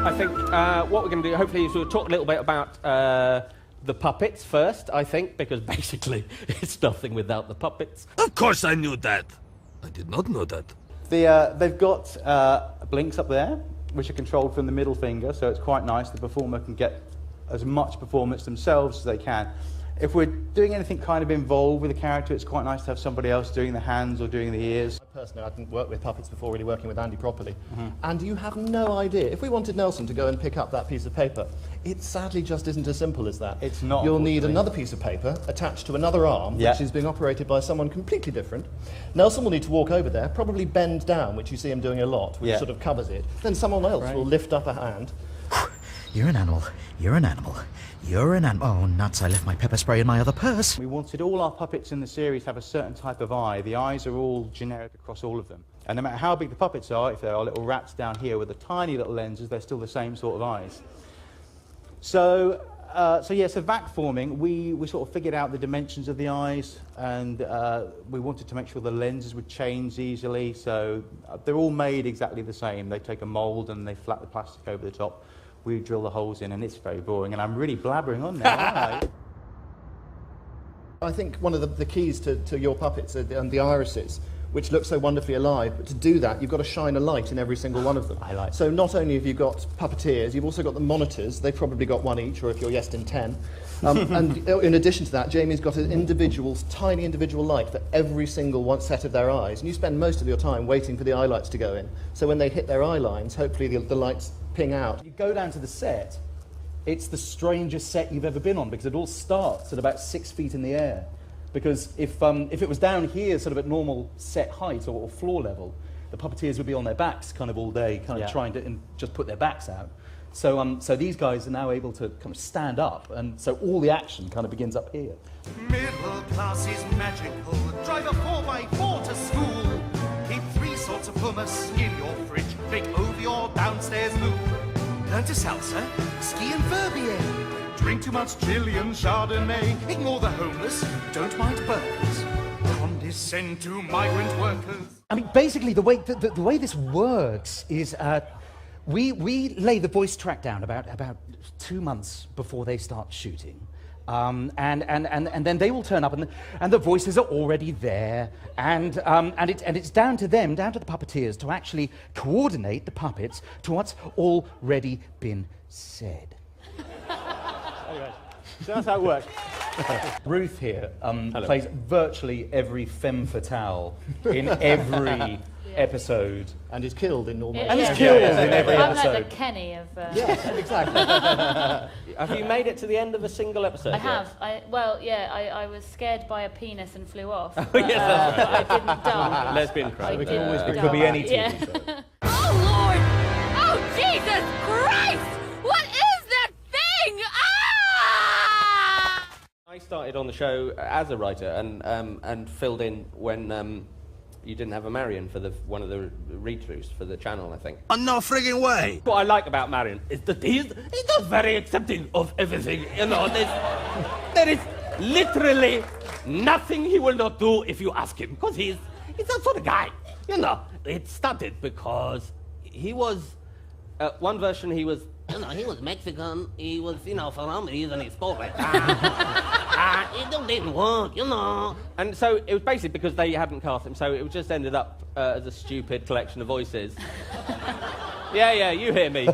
I think what we're going to do, hopefully, is we'll talk a little bit about the puppets first, I think, because basically it's nothing without the puppets. Of course I knew that. I did not know that. They've got blinks up there, which are controlled from the middle finger, so it's quite nice. The performer can get as much performance themselves as they can. If we're doing anything kind of involved with a character, it's quite nice to have somebody else doing the hands or doing the ears. Personally, I didn't work with puppets before really working with Andy properly. And you have no idea. If we wanted Nelson to go and pick up that piece of paper, it sadly just isn't as simple as that. It's not. You'll need another piece of paper attached to another arm, which is being operated by someone completely different. Nelson will need to walk over there, probably bend down, which you see him doing a lot, which sort of covers it. Then someone else will lift up a hand. You're an animal. You're an animal. You're an animal. Oh, nuts, I left my pepper spray in my other purse. We wanted all our puppets in the series to have a certain type of eye. The eyes are all generic across all of them. And no matter how big the puppets are, if there are little rats down here with the tiny little lenses, they're still the same sort of eyes. So vac forming, we sort of figured out the dimensions of the eyes, and we wanted to make sure the lenses would change easily, so they're all made exactly the same. They take a mould and they flat the plastic over the top. We drill the holes in, and it's very boring, and I'm really blabbering on now, aren't I? I think one of the keys to your puppets are the irises, which look so wonderfully alive, but to do that, you've got to shine a light in every single one of them. So not only have you got puppeteers, you've also got the monitors. They've probably got one each, or if you're Yestin, 10. And in addition to that, Jamie's got an tiny individual light for every single one set of their eyes, and you spend most of your time waiting for the eye lights to go in. So when they hit their eye lines, hopefully the lights ping out. You go down to the set, it's the strangest set you've ever been on, because it all starts at about 6 feet in the air. Because if it was down here, sort of at normal set height or floor level, the puppeteers would be on their backs kind of all day, kind of trying to just put their backs out. So these guys are now able to kind of stand up, and so all the action kind of begins up here. Middle class is magical. Drive a 4x4 to school. Keep 3 sorts of hummus in your fridge. Take over your downstairs loo. Learn to salsa, ski and Verbier. Drink too much Chilean Chardonnay. Ignore the homeless, don't mind burgers. Condescend to migrant workers. I mean, basically, the way this works is we lay the voice track down about 2 months before they start shooting. And then they will turn up, and the voices are already there, and it's down to them, down to the puppeteers, to actually coordinate the puppets to what's already been said. Anyway, so that's how it works. Ruth here plays virtually every femme fatale in every episode. And is killed in normal. And is killed in every episode. I'm like the Kenny of... Yes, exactly. Have you made it to the end of a single episode? I have. I was scared by a penis and flew off. Oh, yes, that's right. But I didn't die. Lesbian crime. It could be any TV show. Oh, Lord! Oh, Jesus Christ! What is that thing? Ah! I started on the show as a writer and filled in when you didn't have a Marion for one of the read-throughs for the channel, I think. Oh, no friggin' way! What I like about Marion is that he's not very accepting of everything. You know, there is literally nothing he will not do if you ask him, because he's that sort of guy. You know, it started because he was, one version he was, You know, he was Mexican, he was, for some reason he spoke like that. It didn't work, And so it was basically because they hadn't cast him, so it just ended up as a stupid collection of voices. Yeah, you hear me,